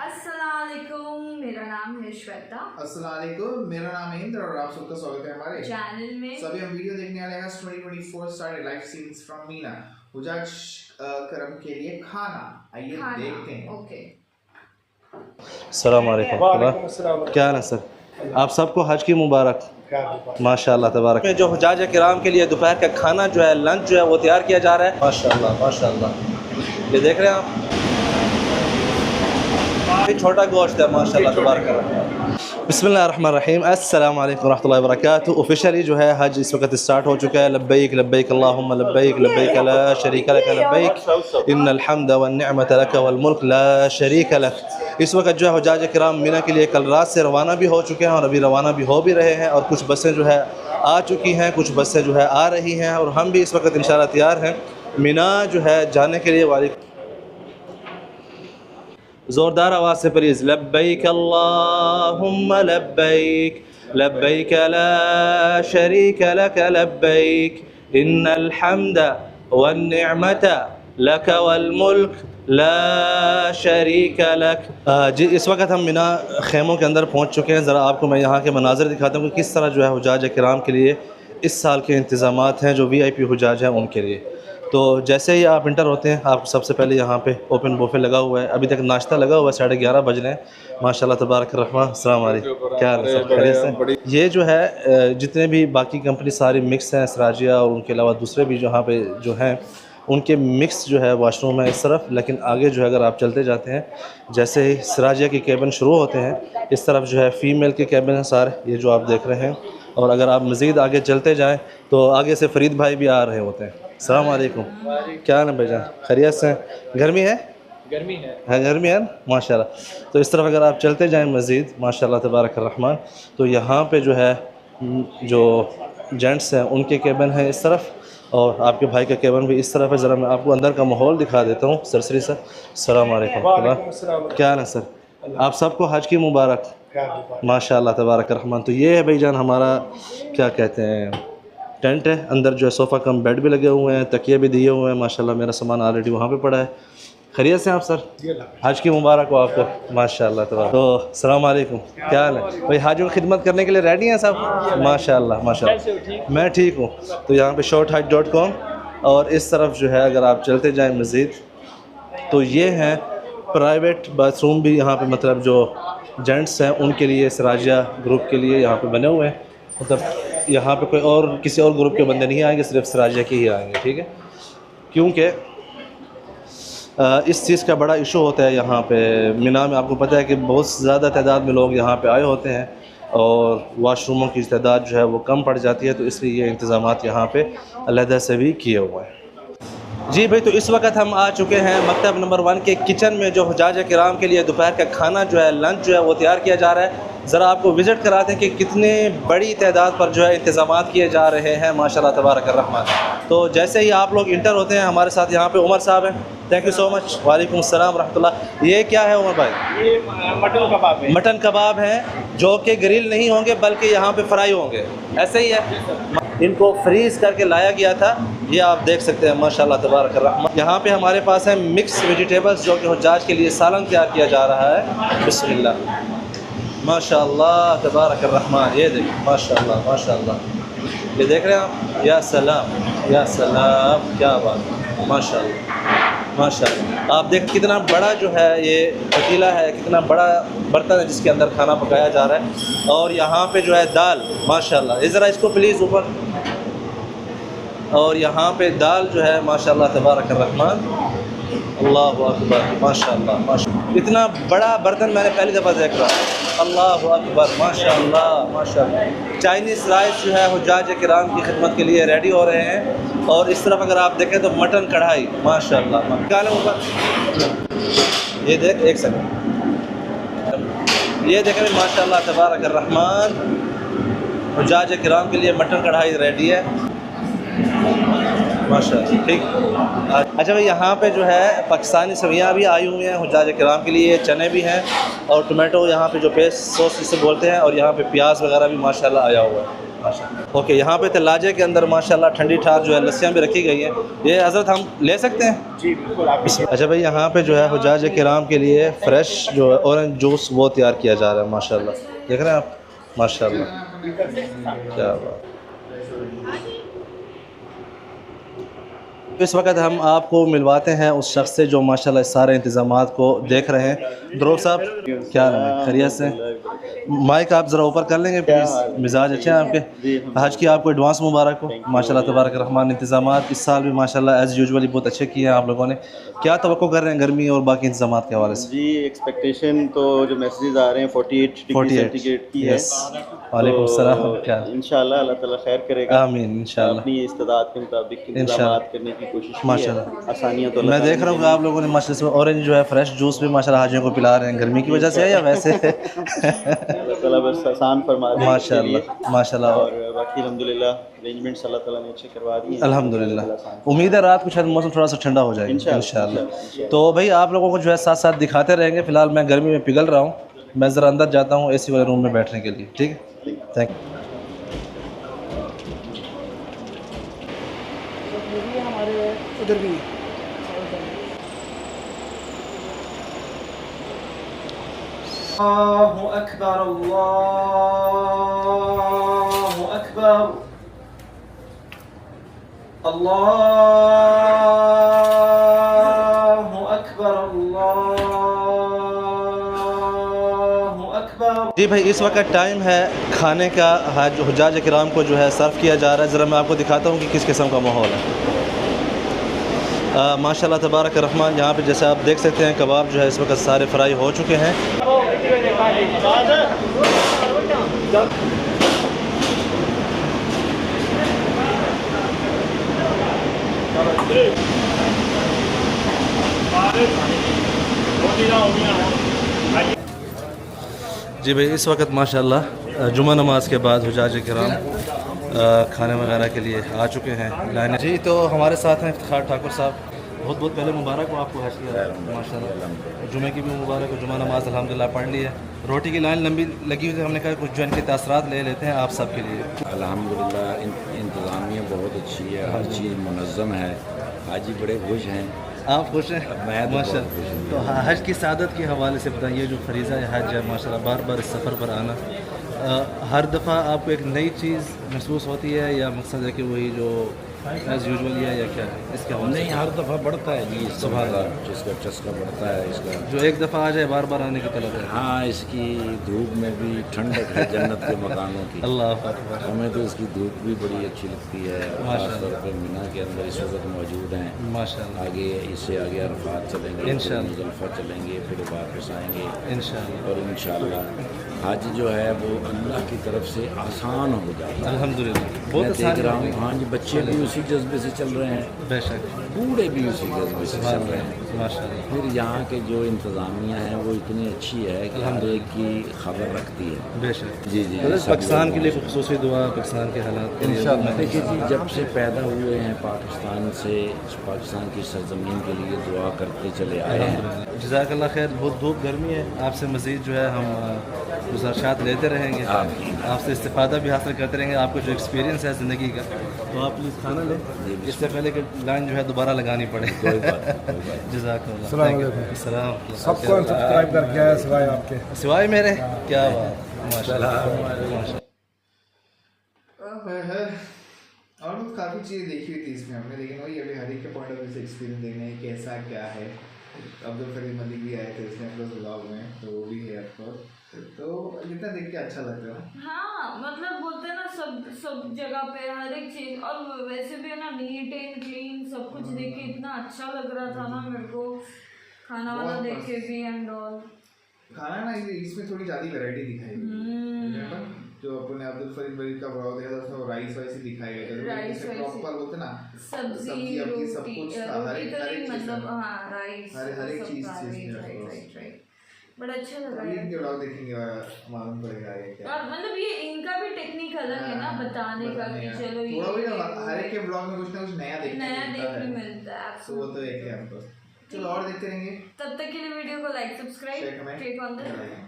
अस्सलामुअलैकुम, मेरा नाम है श्वेता। अस्सलामुअलैकुम, मेरा नाम है इंद्र और आप सबका स्वागत है हमारे चैनल में। सभी हम वीडियो देखने वाले हैं 2024 स्टार्टेड लाइफ सीन्स फ्रॉम मीना हुजाज करम के लिए खाना। आइए देखते हैं। ओके। अस्सलाम वालेकुम। क्या हाल है सर? आप सबको हज की मुबारक। माशाअल्लाह तबारक। जो हुजाज किराम के लिए दोपहर का खाना जो है, लंच जो है वो तैयार किया जा रहा है। माशाअल्लाह माशाअल्लाह। ये देख रहे हैं आप, छोटा गोश्त है माशाअल्लाह तबारक। बिस्मिल्लाहिर्रहमानिर्रहीम। अस्सलाम वालेकुम रहमतुल्लाहि व बरकातुहू। ऑफिशियली जो है हज इस वक्त स्टार्ट हो चुका है। लब्बैक लब्बैक अल्लाहुम्मा लब्बैक लब्बैक ला शरीका लक लब्बैक इन्नल हम्दा वन निअमत लक वल मुल्क ला शरीका लक। इस वक्त जो है हुजाज किराम मीना के लिए कल रात से रवाना भी हो चुके हैं और अभी रवाना भी हो भी रहे हैं, और कुछ बसें जो है आ चुकी हैं, कुछ बसें जो है आ रही हैं, और हम भी इस वक्त इंशाल्लाह तैयार हैं मीना जो है जाने के लिए। वाली ज़ोरदार आवाज़ से प्लीज़। लब्बैक अल्लाहुम्मा लब्बैक लब्बैक ला शरीक लक लब्बैक इन्नल हम्दा वन निअमत लक वल मुल्क ला शरीक लक। जी इस वक्त हम मीना खेमों के अंदर पहुंच चुके हैं। ज़रा आपको मैं यहाँ के मनाज़र दिखाता हूँ कि किस तरह जो है हुजाज किराम के लिए इस साल के इंतज़ामात हैं, जो VIP हुजाज हैं उनके लिए। तो जैसे ही आप इंटर होते हैं, आपको सबसे पहले यहाँ पे ओपन बुफे लगा हुआ है। अभी तक नाश्ता लगा हुआ है, 11:30 बज रहे हैं। माशाल्लाह तबारक रहमान। अस्सलाम वालेकुम। क्या हाल है सर? खैरियत से? ये जो है जितने भी बाकी कंपनी सारी मिक्स हैं, सराजिया और उनके अलावा दूसरे भी जहाँ पे जो हैं उनके मिक्स जो है वाशरूम है इस तरफ। लेकिन आगे जो है अगर आप चलते जाते हैं, जैसे ही सराजिया के केबिन शुरू होते हैं, इस तरफ जो है फ़ीमेल के केबिन हैं सारे, ये जो आप देख रहे हैं। और अगर आप मज़ीद आगे चलते जाएँ तो आगे से फरीद भाई भी आ रहे होते हैं। अस्सलाम वालेकुम। क्या हाल है भाईजान? खैरियत से? गर्मी है? गर्मी है गर्मी है माशाल्लाह। तो इस तरफ अगर आप चलते जाएं मज़ीद, माशाल्लाह तबारक रहमान, तो यहाँ पे जो है जो जेंट्स हैं उनके केबिन है इस तरफ, और आपके भाई का केबिन भी इस तरफ है। ज़रा मैं आपको अंदर का माहौल दिखा देता हूँ सरसरी सर। अस्सलाम वालेकुम। क्या हाल है सर? आप सबको हज की मुबारक। माशाल्लाह तबारक रहमान। तो ये है भाईजान हमारा क्या कहते हैं टेंट है। अंदर जो है सोफ़ा कम बेड भी लगे हुए हैं, तकिए भी दिए हुए हैं। माशाल्लाह मेरा सामान ऑलरेडी वहाँ पे पड़ा है। खैरियत से आप सर? हज की मुबारक हो आपको। माशाल्लाह तबारक। तो अस्सलाम वालेकुम। क्या हाल है भाई? हाजियों की खिदमत करने के लिए रेडी हैं सब? माशाल्लाह माशाल्लाह। मैं ठीक हूँ। तो यहाँ पे shorthaj.com, और इस तरफ जो है अगर आप चलते जाएँ मज़ीद तो ये हैं प्राइवेट बाथरूम भी यहाँ पे, मतलब जो जेंट्स हैं उनके लिए, सराजिया ग्रुप के लिए यहाँ पे बने हुए हैं। मतलब यहाँ पे कोई और किसी और ग्रुप के बंदे नहीं आएंगे, सिर्फ सराजिया के ही आएंगे, ठीक है? क्योंकि इस चीज़ का बड़ा इशू होता है यहाँ पे मीना में। आपको पता है कि बहुत ज़्यादा तादाद में लोग यहाँ पे आए होते हैं और वाशरूमों की तादाद जो है वो कम पड़ जाती है, तो इसलिए ये इंतज़ामात यहाँ पे अलहदा से भी किए हुए हैं। जी भाई, तो इस वक्त हम आ चुके हैं मकतब नंबर 1 के किचन में, जो हुजाज किराम के लिए दोपहर का खाना जो है, लंच जो है वो तैयार किया जा रहा है। ज़रा आपको विज़िट कराते हैं कि कितने बड़ी तादाद पर जो है इंतज़ामात किए जा रहे हैं। माशाल्लाह तबारक रहमान। तो जैसे ही आप लोग इंटर होते हैं, हमारे साथ यहाँ पे उमर साहब हैं। Thank you so much. वालेकुम अस्सलाम रहमतुल्लाह। ये क्या है उमर भाई? ये मटन कबाब है। मटन कबाब हैं, जो कि ग्रिल नहीं होंगे बल्कि यहाँ पे फ्राई होंगे, ऐसे ही है। इनको फ्रीज़ करके लाया गया था, ये आप देख सकते हैं। माशाल्लाह तबारक रहमान। यहाँ पे हमारे पास है मिक्स वेजिटेबल्स, जो कि हुज्जाज के लिए सालन तैयार किया जा रहा है। बिस्मिल्लाह माशाल्लाह तबारक रहमान। ये देखिए माशाल्लाह माशाल्लाह। ये देख रहे हैं आप? या सलाम या सलाम, क्या बात। माशाल्लाह माशाल्लाह। आप देख कितना बड़ा जो है ये पतीला है, कितना बड़ा बर्तन है जिसके अंदर खाना पकाया जा रहा है। और यहाँ पे जो है दाल, माशाल्लाह, ज़रा इसको प्लीज़ ऊपर। और यहाँ पे दाल जो है माशाल्लाह तबारक रहमान। अल्लाहु अकबर। माशाल्लाह माशाल्लाह। इतना बड़ा बर्तन मैंने पहली दफ़ा देख रहा। अल्लाहु अकबर। माशाल्लाह माशाल्लाह। चाइनीज़ राइस जो है हुज्जाज किराम की खिदमत के लिए रेडी हो रहे हैं। और इस तरफ अगर आप देखें तो मटन कढ़ाई, माशाल्लाह। निकालें ऊपर, ये देख, एक सेकंड, ये देखें माशाल्लाह तबारक रहमान। हुज्जाज किराम के लिए मटन कढ़ाई रेडी है। माशाल्लाह ठीक। अच्छा भाई यहाँ पे जो है पाकिस्तानी सब्जियाँ भी आई हुई हैं हुज्जाज किराम के लिए, चने भी हैं और टमाटो यहाँ पे जो पेस्ट सॉस जिसे बोलते हैं, और यहाँ पे प्याज वगैरह भी माशाल्लाह आया हुआ है माशाल्लाह। ओके, यहाँ पे तलाजे के अंदर माशाल्लाह ठंडी ठाक जो है लस्सियाँ भी रखी गई हैं। ये हज़रत हम ले सकते हैं जी बिल्कुल। अच्छा भाई यहाँ पे जो है हुज्जाज किराम के लिए फ़्रेश जो है ऑरेंज जूस वो तैयार किया जा रहा है माशाल्लाह, देख रहे हैं आप माशाल्लाह, क्या बात। इस वक्त हम आपको मिलवाते हैं उस शख्स से जो माशाल्लाह सारे इंतज़ामात को देख रहे हैं। द्रोह साहब क्या हाल है, खैरियत से? माइक आप ज़रा ऊपर कर लेंगे प्लीज़, मिजाज अच्छे हैं आपके। हज की आपको एडवांस मुबारक हो माशाल्लाह तबारक रहमान। इंतज़ामात इस साल भी माशाल्लाह एज़ यूजुअली बहुत अच्छे किए हैं आप लोगों ने। क्या तवक्को कर रहे हैं गर्मी और बाकी इंतज़ामात के हवाले से? जी एक्सपेक्टेशन तो जो मैसेजेस आ रहे हैं 48 डिग्री सेंटीग्रेड की है। वालेकुम सलाम, क्या इंशाल्लाह अल्लाह ताला खैर करेगा, आमीन इंशाल्लाह। अपनी इस्तिदात के मुताबिक इंतज़ामात करने की कोशिश की है। माशाल्लाह आसानियाँ तो मैं देख रहा हूँ कि आप लोगों ने माशाल्लाह इसमें ऑरेंज जो है फ्रेश जूस भी माशाल्लाह हाजियों को पिला रहे हैं, गर्मी की वजह से है या वैसे? अल्लाह ताला बस आसान फरमा दे माशाल्लाह माशाल्लाह। और बाकी अल्हम्दुलिल्लाह अरेंजमेंट्स अल्लाह ताला ने अच्छे करवा दिए हैं अल्हम्दुलिल्लाह। उम्मीद है रात को शायद मौसम थोड़ा सा ठंडा हो जाएगा इंशाल्लाह। तो भाई आप लोगों को जो है साथ साथ दिखाते रहेंगे। फ़िलहाल मैं गर्मी में पिघल रहा हूँ, मैं ज़रा अंदर जाता हूँ एसी वाले रूम में बैठने के लिए, ठीक है? Thank you. हमारे उधर भी अल्लाहु अकबर अल्लाहु अकबर अल्लाहु अकबर अल्लाहु अकबर। जी भाई इस वक्त टाइम है खाने का, हुज्जाज किराम को जो है सर्व किया जा रहा है। ज़रा मैं आपको दिखाता हूँ कि किस किस्म का माहौल है। माशाल्लाह तबारक रहमान। यहाँ पे जैसे आप देख सकते हैं कबाब जो है इस वक्त सारे फ्राई हो चुके हैं। जी भाई इस वक्त माशाल्लाह जुमा नमाज के बाद हुज्जाज किराम खाने वगैरह के लिए आ चुके हैं लाइन। जी तो हमारे साथ हैं इफ्तिखार ठाकुर साहब, बहुत बहुत पहले मुबारक हो आपको हज किया माशाल्लाह। जुमे की भी मुबारक हो, जुमा नमाज अल्हम्दुलिल्लाह पढ़ ली है। रोटी की लाइन लंबी लगी हुई थी, हमने कहा कुछ जो इनके तासरात ले लेते हैं आप सब के लिए। अल्हम्दुलिल्लाह इंतज़ामिया बहुत अच्छी है, हर चीज़ मुनज़्ज़म है, हाजी बड़े खुश हैं। आप खुश हैं? मैं तो माशाल्लाह। तो हज की सादत के हवाले से बताइए, जो फरीज़ा हज है माशाल्लाह, बार बार इस सफ़र पर आना, हर दफ़ा आपको एक नई चीज़ महसूस होती है या मकसद है कि वही जो एज़ यूजुअल है या क्या है इसके हवाले? नहीं, हर दफ़ा बढ़ता है जी, सुबह जिसका चस्का बढ़ता है इसका। जो एक दफ़ा आ जाए बार बार आने की तलब है। हाँ, इसकी धूप में भी ठंडक है जन्नत के मकानों की। अल्लाह अकबर। हमें तो इसकी धूप भी बड़ी अच्छी लगती है। खासतौर पर मीना के अंदर इस वक्त मौजूद हैं। माशाल्लाह। आगे इससे आगे अरफात चलेंगे, इंशाअल्लाह। मुज़ल्फ़ा चलेंगे, फिर वापस आएंगे इंशाअल्लाह। और इंशाअल्लाह हज जो है वो अल्लाह की तरफ से आसान हो जाता है। अल्हम्दुलिल्लाह मैं बहुत देख आसान रहा हूँ, हाँ जी, बच्चे भी उसी जज्बे से चल रहे हैं, बेशक बूढ़े भी उसी जज्बे से चल रहे हैं। माशाल्लाह। फिर यहाँ के जो इंतज़ामिया है वो इतनी अच्छी है कि हर एक की खबर रखती है। बेशक जी जी, मतलब सब पाकिस्तान लोग के लिए खुसूसी दुआ, पाकिस्तान के हालात के लिए। देखिए जी, जब से पैदा हुए हैं पाकिस्तान से, पाकिस्तान की सरजमीन के लिए दुआ करते चले आए हैं। जज़ाकल्लाह खैर। बहुत धूप गर्मी है, आपसे मज़ीद जो है हम गुज़ारिशात लेते रहेंगे, आपसे इस्तिफ़ादा भी हासिल करते रहेंगे। आपको जो एक्सपीरियंस है ज़िंदगी का, तो आप प्लीज़ खाना लें इससे पहले कि लाइन जो है दोबारा लगानी पड़े। जज़ाकल्लाह। सबको सब्सक्राइब करके आया सिवाय आपके, सिवाय मेरे, क्या बात, माशाल्लाह। और भी काफ़ी चीज़ें देखी हुई थी इसमें हमने, लेकिन वही अभी हर एक के पॉइंट ऑफ व्यू से एक्सपीरियंस देखना है कैसा क्या है। अब्दुल करीम मलिक भी आए थे इसमें प्लस ब्लॉग में, तो वो भी है ऑफकोर्स। तो जितना देख के अच्छा लगता है। हाँ मतलब बोलते हैं ना सब जगह पे हर एक चीज, और वैसे भी है ना नीट एंड क्लीन सब कुछ देख के इतना अच्छा लग रहा था ना मेरे को, खाना वाना देख के भी एंड ऑल। खाना ना इसमें थोड़ी ज़्यादा वैरायटी दिखाई गई, जो अपने अब्दुल फरीद मलिक का ब्लॉग देखा था उसमें राइस वाइस ही दिखाई गया था, राइस प्रॉपर बोलते ना सब्जी आपकी सब रोटी कुछ था, हर एक चीज़ मतलब हाँ राइस हर एक चीज़ राइट बड़ा अच्छा लगा ये इनके ब्लॉग देखेंगे मालूम पड़ेगा ये क्या। और मतलब ये इनका भी टेक्निक अलग है ना बताने का कि चलो थोड़ा वही ना, हर एक के ब्लॉग में कुछ ना कुछ नया देखने मिलता है। तो वो तो एक है हमको। चलो और देखते रहेंगे। तब तक के लिए वीडियो को like, subscribe, share, comment, click on the